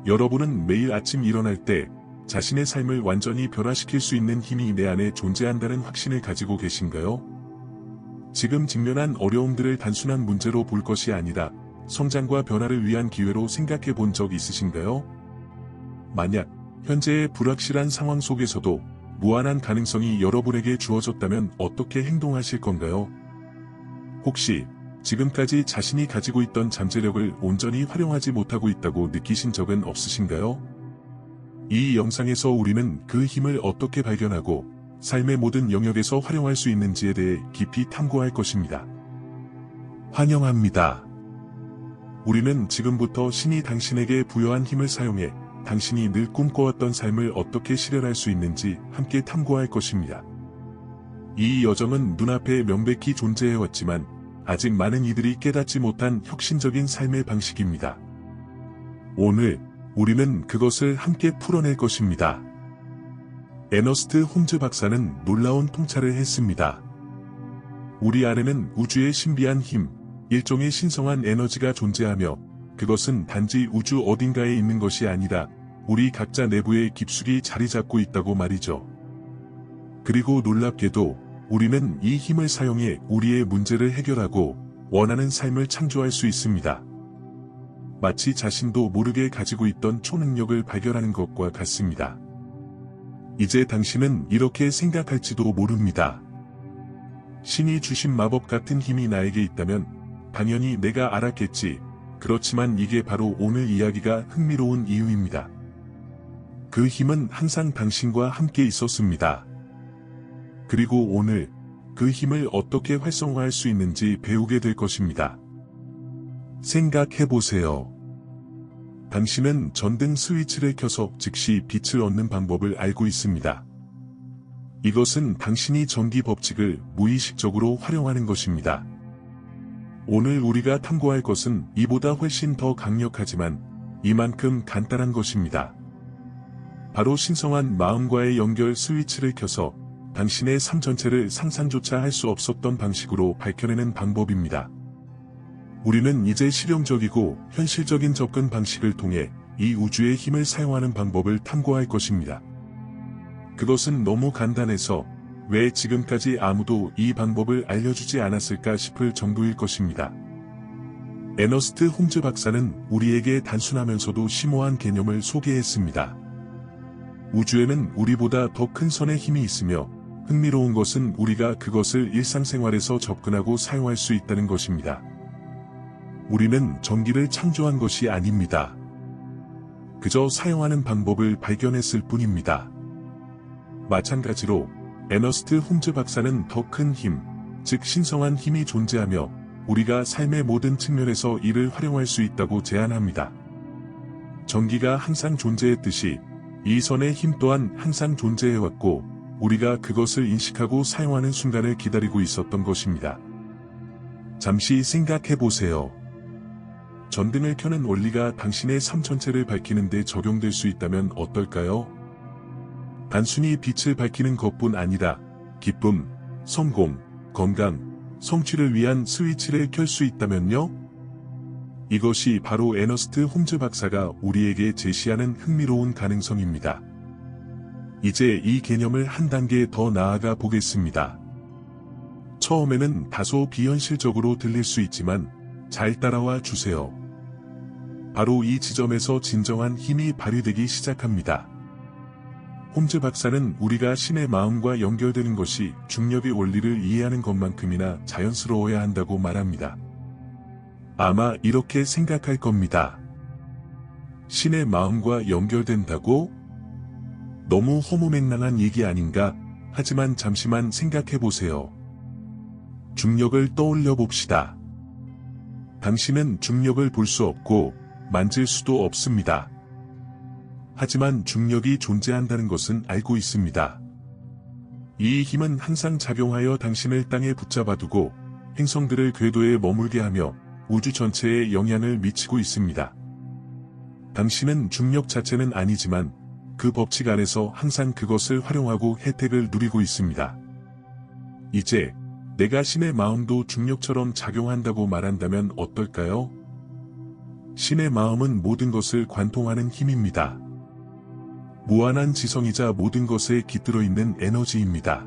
여러분은 매일 아침 일어날 때 자신의 삶을 완전히 변화시킬 수 있는 힘이 내 안에 존재한다는 확신을 가지고 계신가요? 지금 직면한 어려움들을 단순한 문제로 볼 것이 아니라 성장과 변화를 위한 기회로 생각해 본 적 있으신가요? 만약 현재의 불확실한 상황 속에서도 무한한 가능성이 여러분에게 주어졌다면 어떻게 행동하실 건가요? 혹시 지금까지 자신이 가지고 있던 잠재력을 온전히 활용하지 못하고 있다고 느끼신 적은 없으신가요? 이 영상에서 우리는 그 힘을 어떻게 발견하고 삶의 모든 영역에서 활용할 수 있는지에 대해 깊이 탐구할 것입니다. 환영합니다. 우리는 지금부터 신이 당신에게 부여한 힘을 사용해 당신이 늘 꿈꿔왔던 삶을 어떻게 실현할 수 있는지 함께 탐구할 것입니다. 이 여정은 눈앞에 명백히 존재해왔지만 아직 많은 이들이 깨닫지 못한 혁신적인 삶의 방식입니다. 오늘 우리는 그것을 함께 풀어낼 것입니다. 에너스트 홈즈 박사는 놀라운 통찰을 했습니다. 우리 안에는 우주의 신비한 힘, 일종의 신성한 에너지가 존재하며 그것은 단지 우주 어딘가에 있는 것이 아니라 우리 각자 내부에 깊숙이 자리 잡고 있다고 말이죠. 그리고 놀랍게도 우리는 이 힘을 사용해 우리의 문제를 해결하고 원하는 삶을 창조할 수 있습니다. 마치 자신도 모르게 가지고 있던 초능력을 발견하는 것과 같습니다. 이제 당신은 이렇게 생각할지도 모릅니다. 신이 주신 마법 같은 힘이 나에게 있다면 당연히 내가 알았겠지. 그렇지만 이게 바로 오늘 이야기가 흥미로운 이유입니다. 그 힘은 항상 당신과 함께 있었습니다. 그리고 오늘 그 힘을 어떻게 활성화할 수 있는지 배우게 될 것입니다. 생각해보세요. 당신은 전등 스위치를 켜서 즉시 빛을 얻는 방법을 알고 있습니다. 이것은 당신이 전기 법칙을 무의식적으로 활용하는 것입니다. 오늘 우리가 탐구할 것은 이보다 훨씬 더 강력하지만 이만큼 간단한 것입니다. 바로 신성한 마음과의 연결 스위치를 켜서 당신의 삶 전체를 상상조차 할 수 없었던 방식으로 밝혀내는 방법입니다. 우리는 이제 실용적이고 현실적인 접근 방식을 통해 이 우주의 힘을 사용하는 방법을 탐구할 것입니다. 그것은 너무 간단해서 왜 지금까지 아무도 이 방법을 알려주지 않았을까 싶을 정도일 것입니다. 에너스트 홈즈 박사는 우리에게 단순하면서도 심오한 개념을 소개했습니다. 우주에는 우리보다 더 큰 선의 힘이 있으며 흥미로운 것은 우리가 그것을 일상생활에서 접근하고 사용할 수 있다는 것입니다. 우리는 전기를 창조한 것이 아닙니다. 그저 사용하는 방법을 발견했을 뿐입니다. 마찬가지로 에너스트 홈즈 박사는 더 큰 힘, 즉 신성한 힘이 존재하며 우리가 삶의 모든 측면에서 이를 활용할 수 있다고 제안합니다. 전기가 항상 존재했듯이 이 선의 힘 또한 항상 존재해왔고 우리가 그것을 인식하고 사용하는 순간을 기다리고 있었던 것입니다. 잠시 생각해보세요. 전등을 켜는 원리가 당신의 삶 전체를 밝히는 데 적용될 수 있다면 어떨까요? 단순히 빛을 밝히는 것뿐 아니라 기쁨, 성공, 건강, 성취를 위한 스위치를 켤 수 있다면요? 이것이 바로 에너스트 홈즈 박사가 우리에게 제시하는 흥미로운 가능성입니다. 이제 이 개념을 한 단계 더 나아가 보겠습니다. 처음에는 다소 비현실적으로 들릴 수 있지만 잘 따라와 주세요. 바로 이 지점에서 진정한 힘이 발휘되기 시작합니다. 홈즈 박사는 우리가 신의 마음과 연결되는 것이 중력의 원리를 이해하는 것만큼이나 자연스러워야 한다고 말합니다. 아마 이렇게 생각할 겁니다. 신의 마음과 연결된다고? 너무 허무맹랑한 얘기 아닌가? 하지만 잠시만 생각해보세요. 중력을 떠올려 봅시다. 당신은 중력을 볼 수 없고 만질 수도 없습니다. 하지만 중력이 존재한다는 것은 알고 있습니다. 이 힘은 항상 작용하여 당신을 땅에 붙잡아두고 행성들을 궤도에 머물게 하며 우주 전체에 영향을 미치고 있습니다. 당신은 중력 자체는 아니지만 그 법칙 안에서 항상 그것을 활용하고 혜택을 누리고 있습니다. 이제 내가 신의 마음도 중력처럼 작용한다고 말한다면 어떨까요? 신의 마음은 모든 것을 관통하는 힘입니다. 무한한 지성이자 모든 것에 깃들어 있는 에너지입니다.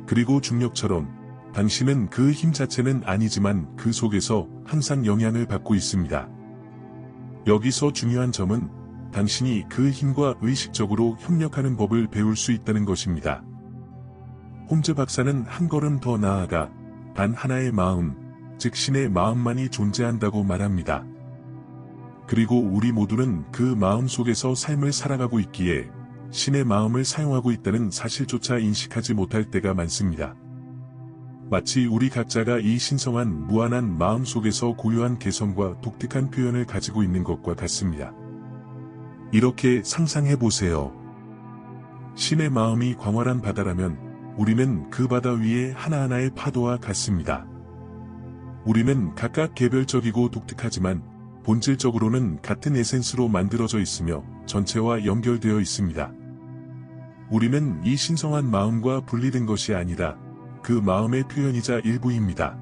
그리고 중력처럼 당신은 그 힘 자체는 아니지만 그 속에서 항상 영향을 받고 있습니다. 여기서 중요한 점은 당신이 그 힘과 의식적으로 협력하는 법을 배울 수 있다는 것입니다. 홈즈 박사는 한 걸음 더 나아가 단 하나의 마음, 즉 신의 마음만이 존재한다고 말합니다. 그리고 우리 모두는 그 마음 속에서 삶을 살아가고 있기에 신의 마음을 사용하고 있다는 사실조차 인식하지 못할 때가 많습니다. 마치 우리 각자가 이 신성한 무한한 마음 속에서 고유한 개성과 독특한 표현을 가지고 있는 것과 같습니다. 이렇게 상상해 보세요. 신의 마음이 광활한 바다라면 우리는 그 바다 위에 하나하나의 파도와 같습니다. 우리는 각각 개별적이고 독특하지만 본질적으로는 같은 에센스로 만들어져 있으며 전체와 연결되어 있습니다. 우리는 이 신성한 마음과 분리된 것이 아니라 그 마음의 표현이자 일부입니다.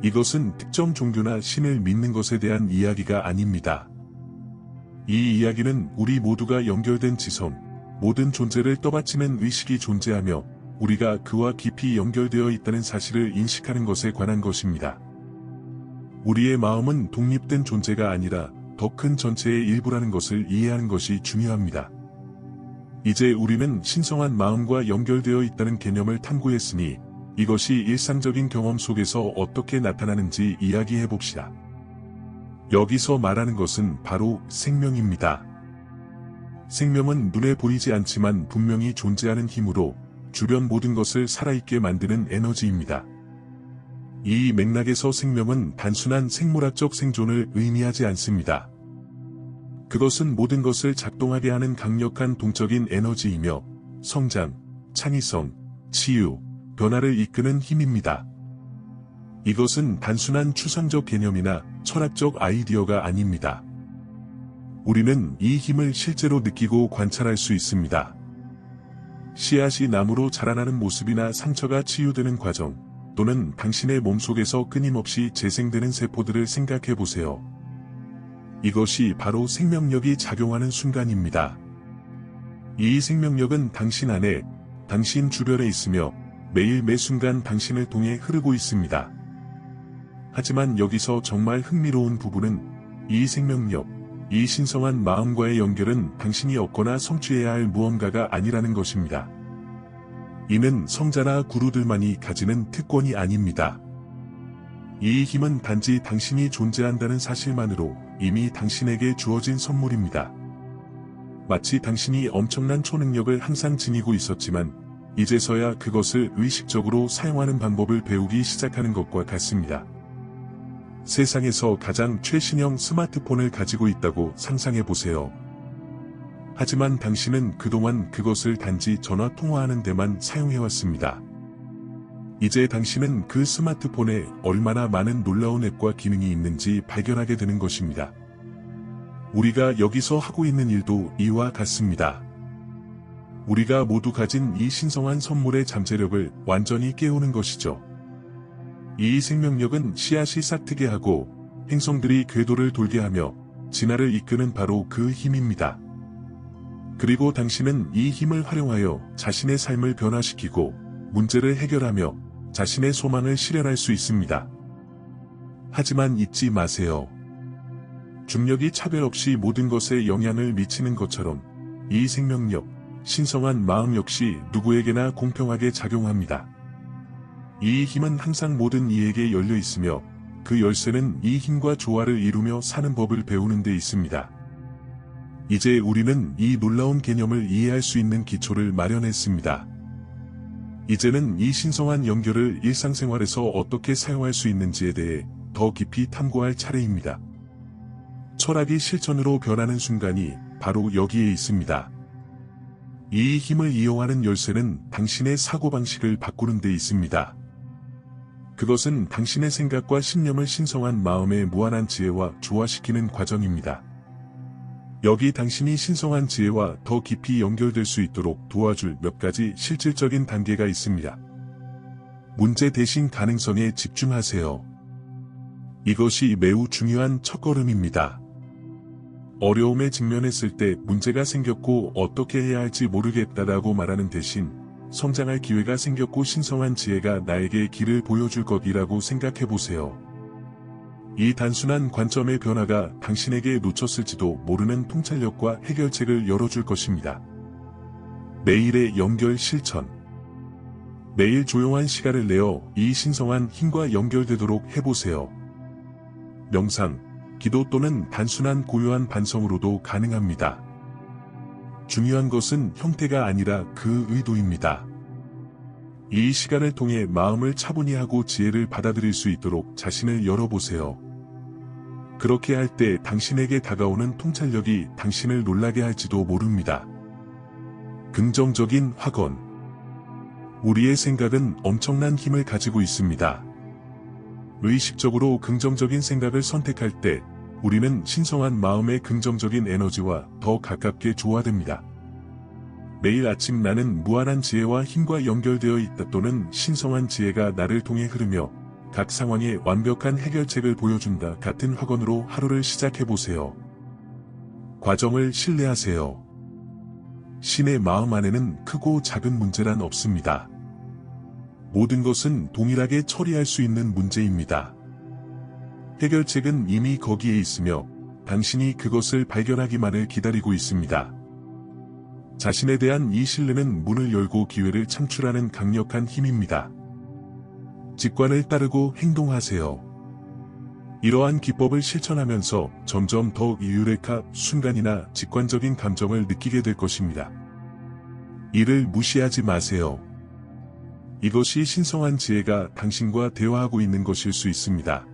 이것은 특정 종교나 신을 믿는 것에 대한 이야기가 아닙니다. 이 이야기는 우리 모두가 연결된 지성, 모든 존재를 떠받치는 의식이 존재하며 우리가 그와 깊이 연결되어 있다는 사실을 인식하는 것에 관한 것입니다. 우리의 마음은 독립된 존재가 아니라 더 큰 전체의 일부라는 것을 이해하는 것이 중요합니다. 이제 우리는 신성한 마음과 연결되어 있다는 개념을 탐구했으니 이것이 일상적인 경험 속에서 어떻게 나타나는지 이야기해 봅시다. 여기서 말하는 것은 바로 생명입니다. 생명은 눈에 보이지 않지만 분명히 존재하는 힘으로 주변 모든 것을 살아있게 만드는 에너지입니다. 이 맥락에서 생명은 단순한 생물학적 생존을 의미하지 않습니다. 그것은 모든 것을 작동하게 하는 강력한 동적인 에너지이며 성장, 창의성, 치유, 변화를 이끄는 힘입니다. 이것은 단순한 추상적 개념이나 철학적 아이디어가 아닙니다. 우리는 이 힘을 실제로 느끼고 관찰할 수 있습니다. 씨앗이 나무로 자라나는 모습이나 상처가 치유되는 과정, 또는 당신의 몸속에서 끊임없이 재생되는 세포들을 생각해 보세요. 이것이 바로 생명력이 작용하는 순간입니다. 이 생명력은 당신 안에, 당신 주변에 있으며 매일 매 순간 당신을 통해 흐르고 있습니다. 하지만 여기서 정말 흥미로운 부분은 이 생명력, 이 신성한 마음과의 연결은 당신이 얻거나 성취해야 할 무언가가 아니라는 것입니다. 이는 성자나 구루들만이 가지는 특권이 아닙니다. 이 힘은 단지 당신이 존재한다는 사실만으로 이미 당신에게 주어진 선물입니다. 마치 당신이 엄청난 초능력을 항상 지니고 있었지만 이제서야 그것을 의식적으로 사용하는 방법을 배우기 시작하는 것과 같습니다. 세상에서 가장 최신형 스마트폰을 가지고 있다고 상상해 보세요. 하지만 당신은 그동안 그것을 단지 전화 통화하는 데만 사용해왔습니다. 이제 당신은 그 스마트폰에 얼마나 많은 놀라운 앱과 기능이 있는지 발견하게 되는 것입니다. 우리가 여기서 하고 있는 일도 이와 같습니다. 우리가 모두 가진 이 신성한 선물의 잠재력을 완전히 깨우는 것이죠. 이 생명력은 씨앗이 싹트게 하고 행성들이 궤도를 돌게 하며 진화를 이끄는 바로 그 힘입니다. 그리고 당신은 이 힘을 활용하여 자신의 삶을 변화시키고 문제를 해결하며 자신의 소망을 실현할 수 있습니다. 하지만 잊지 마세요. 중력이 차별 없이 모든 것에 영향을 미치는 것처럼 이 생명력, 신성한 마음 역시 누구에게나 공평하게 작용합니다. 이 힘은 항상 모든 이에게 열려 있으며 그 열쇠는 이 힘과 조화를 이루며 사는 법을 배우는 데 있습니다. 이제 우리는 이 놀라운 개념을 이해할 수 있는 기초를 마련했습니다. 이제는 이 신성한 연결을 일상생활에서 어떻게 사용할 수 있는지에 대해 더 깊이 탐구할 차례입니다. 철학이 실천으로 변하는 순간이 바로 여기에 있습니다. 이 힘을 이용하는 열쇠는 당신의 사고방식을 바꾸는 데 있습니다. 그것은 당신의 생각과 신념을 신성한 마음의 무한한 지혜와 조화시키는 과정입니다. 여기 당신이 신성한 지혜와 더 깊이 연결될 수 있도록 도와줄 몇 가지 실질적인 단계가 있습니다. 문제 대신 가능성에 집중하세요. 이것이 매우 중요한 첫걸음입니다. 어려움에 직면했을 때 문제가 생겼고 어떻게 해야 할지 모르겠다라고 말하는 대신 성장할 기회가 생겼고 신성한 지혜가 나에게 길을 보여줄 것이라고 생각해 보세요. 이 단순한 관점의 변화가 당신에게 놓쳤을지도 모르는 통찰력과 해결책을 열어줄 것입니다. 매일의 연결 실천. 매일 조용한 시간을 내어 이 신성한 힘과 연결되도록 해보세요. 명상, 기도 또는 단순한 고요한 반성으로도 가능합니다. 중요한 것은 형태가 아니라 그 의도입니다. 이 시간을 통해 마음을 차분히 하고 지혜를 받아들일 수 있도록 자신을 열어보세요. 그렇게 할 때 당신에게 다가오는 통찰력이 당신을 놀라게 할지도 모릅니다. 긍정적인 확언. 우리의 생각은 엄청난 힘을 가지고 있습니다. 의식적으로 긍정적인 생각을 선택할 때 우리는 신성한 마음의 긍정적인 에너지와 더 가깝게 조화됩니다. 매일 아침 나는 무한한 지혜와 힘과 연결되어 있다 또는 신성한 지혜가 나를 통해 흐르며 각 상황에 완벽한 해결책을 보여준다 같은 확언으로 하루를 시작해보세요. 과정을 신뢰하세요. 신의 마음 안에는 크고 작은 문제란 없습니다. 모든 것은 동일하게 처리할 수 있는 문제입니다. 해결책은 이미 거기에 있으며 당신이 그것을 발견하기만을 기다리고 있습니다. 자신에 대한 이 신뢰는 문을 열고 기회를 창출하는 강력한 힘입니다. 직관을 따르고 행동하세요. 이러한 기법을 실천하면서 점점 더 유레카 순간이나 직관적인 감정을 느끼게 될 것입니다. 이를 무시하지 마세요. 이것이 신성한 지혜가 당신과 대화하고 있는 것일 수 있습니다.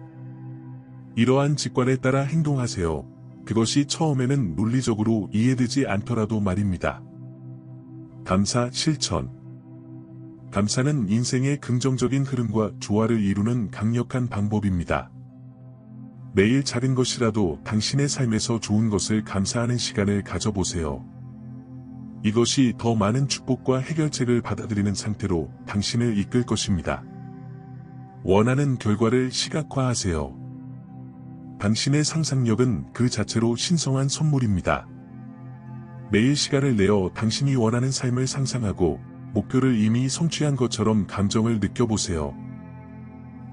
이러한 직관에 따라 행동하세요. 그것이 처음에는 논리적으로 이해되지 않더라도 말입니다. 감사 실천. 감사는 인생의 긍정적인 흐름과 조화를 이루는 강력한 방법입니다. 매일 작은 것이라도 당신의 삶에서 좋은 것을 감사하는 시간을 가져보세요. 이것이 더 많은 축복과 해결책을 받아들이는 상태로 당신을 이끌 것입니다. 원하는 결과를 시각화하세요. 당신의 상상력은 그 자체로 신성한 선물입니다. 매일 시간을 내어 당신이 원하는 삶을 상상하고 목표를 이미 성취한 것처럼 감정을 느껴보세요.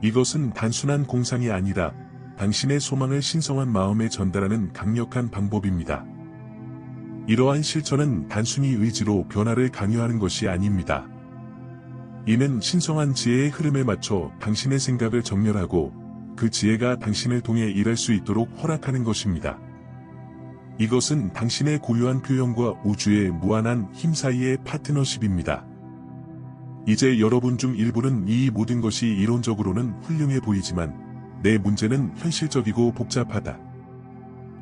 이것은 단순한 공상이 아니라 당신의 소망을 신성한 마음에 전달하는 강력한 방법입니다. 이러한 실천은 단순히 의지로 변화를 강요하는 것이 아닙니다. 이는 신성한 지혜의 흐름에 맞춰 당신의 생각을 정렬하고 그 지혜가 당신을 통해 일할 수 있도록 허락하는 것입니다. 이것은 당신의 고유한 표현과 우주의 무한한 힘 사이의 파트너십입니다. 이제 여러분 중 일부는 이 모든 것이 이론적으로는 훌륭해 보이지만 내 문제는 현실적이고 복잡하다.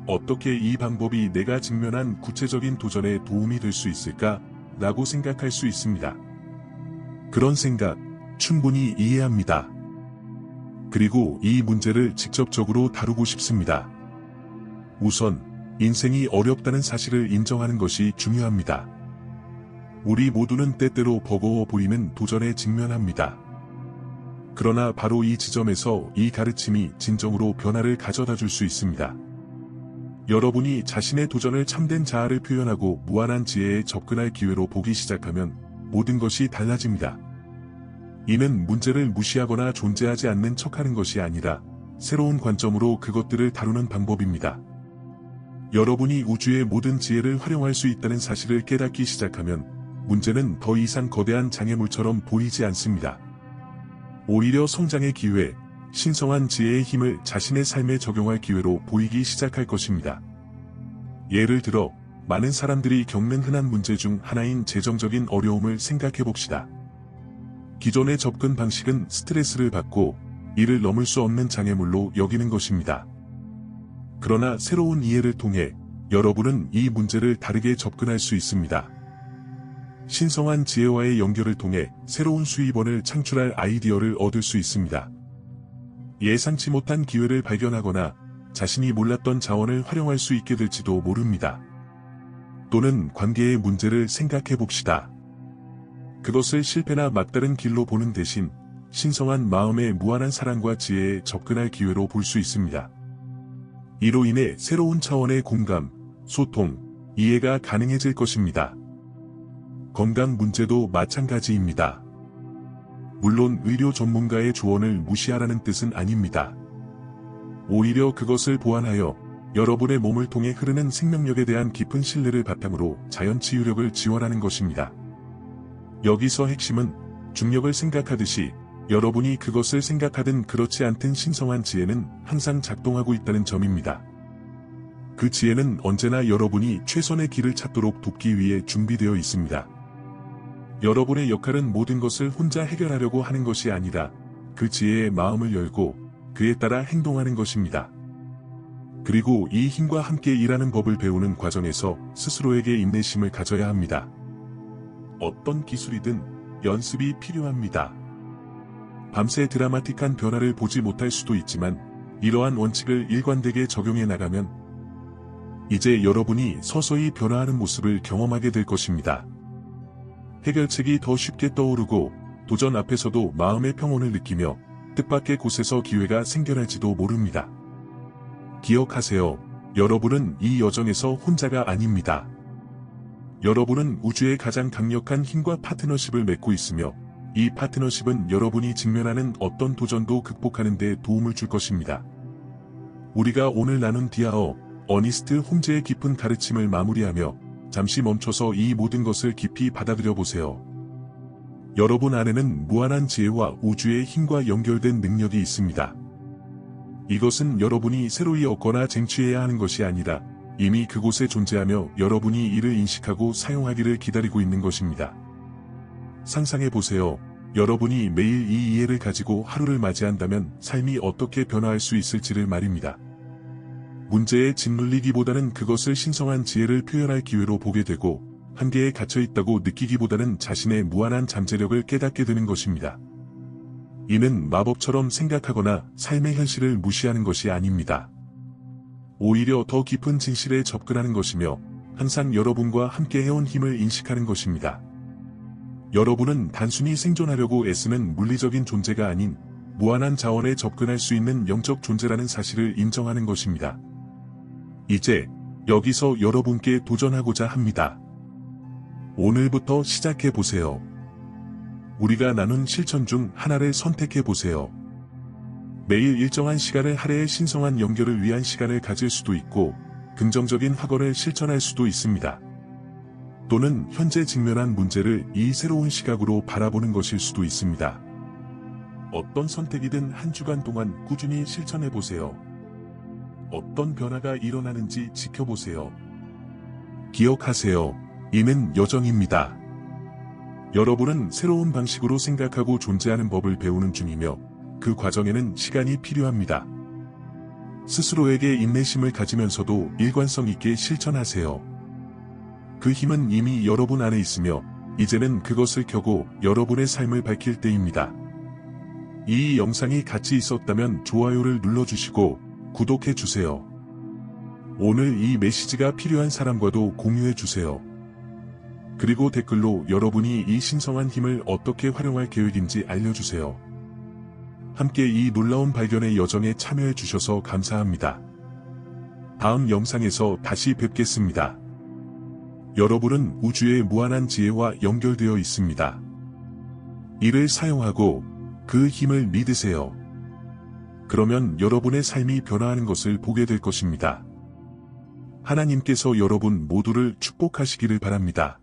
어떻게 이 방법이 내가 직면한 구체적인 도전에 도움이 될 수 있을까? 라고 생각할 수 있습니다. 그런 생각, 충분히 이해합니다. 그리고 이 문제를 직접적으로 다루고 싶습니다. 우선, 인생이 어렵다는 사실을 인정하는 것이 중요합니다. 우리 모두는 때때로 버거워 보이는 도전에 직면합니다. 그러나 바로 이 지점에서 이 가르침이 진정으로 변화를 가져다 줄 수 있습니다. 여러분이 자신의 도전을 참된 자아를 표현하고 무한한 지혜에 접근할 기회로 보기 시작하면 모든 것이 달라집니다. 이는 문제를 무시하거나 존재하지 않는 척하는 것이 아니라 새로운 관점으로 그것들을 다루는 방법입니다. 여러분이 우주의 모든 지혜를 활용할 수 있다는 사실을 깨닫기 시작하면 문제는 더 이상 거대한 장애물처럼 보이지 않습니다. 오히려 성장의 기회, 신성한 지혜의 힘을 자신의 삶에 적용할 기회로 보이기 시작할 것입니다. 예를 들어, 많은 사람들이 겪는 흔한 문제 중 하나인 재정적인 어려움을 생각해 봅시다. 기존의 접근 방식은 스트레스를 받고 이를 넘을 수 없는 장애물로 여기는 것입니다. 그러나 새로운 이해를 통해 여러분은 이 문제를 다르게 접근할 수 있습니다. 신성한 지혜와의 연결을 통해 새로운 수입원을 창출할 아이디어를 얻을 수 있습니다. 예상치 못한 기회를 발견하거나 자신이 몰랐던 자원을 활용할 수 있게 될지도 모릅니다. 또는 관계의 문제를 생각해 봅시다. 그것을 실패나 막다른 길로 보는 대신 신성한 마음의 무한한 사랑과 지혜에 접근할 기회로 볼 수 있습니다. 이로 인해 새로운 차원의 공감, 소통, 이해가 가능해질 것입니다. 건강 문제도 마찬가지입니다. 물론 의료 전문가의 조언을 무시하라는 뜻은 아닙니다. 오히려 그것을 보완하여 여러분의 몸을 통해 흐르는 생명력에 대한 깊은 신뢰를 바탕으로 자연 치유력을 지원하는 것입니다. 여기서 핵심은 중력을 생각하듯이 여러분이 그것을 생각하든 그렇지 않든 신성한 지혜는 항상 작동하고 있다는 점입니다. 그 지혜는 언제나 여러분이 최선의 길을 찾도록 돕기 위해 준비되어 있습니다. 여러분의 역할은 모든 것을 혼자 해결하려고 하는 것이 아니라 그 지혜의 마음을 열고 그에 따라 행동하는 것입니다. 그리고 이 힘과 함께 일하는 법을 배우는 과정에서 스스로에게 인내심을 가져야 합니다. 어떤 기술이든 연습이 필요합니다. 밤새 드라마틱한 변화를 보지 못할 수도 있지만 이러한 원칙을 일관되게 적용해 나가면 이제 여러분이 서서히 변화하는 모습을 경험하게 될 것입니다. 해결책이 더 쉽게 떠오르고 도전 앞에서도 마음의 평온을 느끼며 뜻밖의 곳에서 기회가 생겨날지도 모릅니다. 기억하세요. 여러분은 이 여정에서 혼자가 아닙니다. 여러분은 우주의 가장 강력한 힘과 파트너십을 맺고 있으며 이 파트너십은 여러분이 직면하는 어떤 도전도 극복하는 데 도움을 줄 것입니다. 우리가 오늘 나눈 디아어 어니스트 홈즈의 깊은 가르침을 마무리하며 잠시 멈춰서 이 모든 것을 깊이 받아들여 보세요. 여러분 안에는 무한한 지혜와 우주의 힘과 연결된 능력이 있습니다. 이것은 여러분이 새로이 얻거나 쟁취해야 하는 것이 아니라 이미 그곳에 존재하며 여러분이 이를 인식하고 사용하기를 기다리고 있는 것입니다. 상상해 보세요. 여러분이 매일 이 이해를 가지고 하루를 맞이한다면 삶이 어떻게 변화할 수 있을지를 말입니다. 문제에 짓눌리기보다는 그것을 신성한 지혜를 표현할 기회로 보게 되고 한계에 갇혀 있다고 느끼기보다는 자신의 무한한 잠재력을 깨닫게 되는 것입니다. 이는 마법처럼 생각하거나 삶의 현실을 무시하는 것이 아닙니다. 오히려 더 깊은 진실에 접근하는 것이며 항상 여러분과 함께 해온 힘을 인식하는 것입니다. 여러분은 단순히 생존하려고 애쓰는 물리적인 존재가 아닌 무한한 자원에 접근할 수 있는 영적 존재라는 사실을 인정하는 것입니다. 이제 여기서 여러분께 도전하고자 합니다. 오늘부터 시작해 보세요. 우리가 나눈 실천 중 하나를 선택해 보세요. 매일 일정한 시간을 할애의 신성한 연결을 위한 시간을 가질 수도 있고 긍정적인 학원을 실천할 수도 있습니다. 또는 현재 직면한 문제를 이 새로운 시각으로 바라보는 것일 수도 있습니다. 어떤 선택이든 한 주간 동안 꾸준히 실천해 보세요. 어떤 변화가 일어나는지 지켜보세요. 기억하세요. 이는 여정입니다. 여러분은 새로운 방식으로 생각하고 존재하는 법을 배우는 중이며 그 과정에는 시간이 필요합니다. 스스로에게 인내심을 가지면서도 일관성 있게 실천하세요. 그 힘은 이미 여러분 안에 있으며 이제는 그것을 켜고 여러분의 삶을 밝힐 때입니다. 이 영상이 가치 있었다면 좋아요를 눌러주시고 구독해주세요. 오늘 이 메시지가 필요한 사람과도 공유해주세요. 그리고 댓글로 여러분이 이 신성한 힘을 어떻게 활용할 계획인지 알려주세요. 함께 이 놀라운 발견의 여정에 참여해주셔서 감사합니다. 다음 영상에서 다시 뵙겠습니다. 여러분은 우주의 무한한 지혜와 연결되어 있습니다. 이를 사용하고 그 힘을 믿으세요. 그러면 여러분의 삶이 변화하는 것을 보게 될 것입니다. 하나님께서 여러분 모두를 축복하시기를 바랍니다.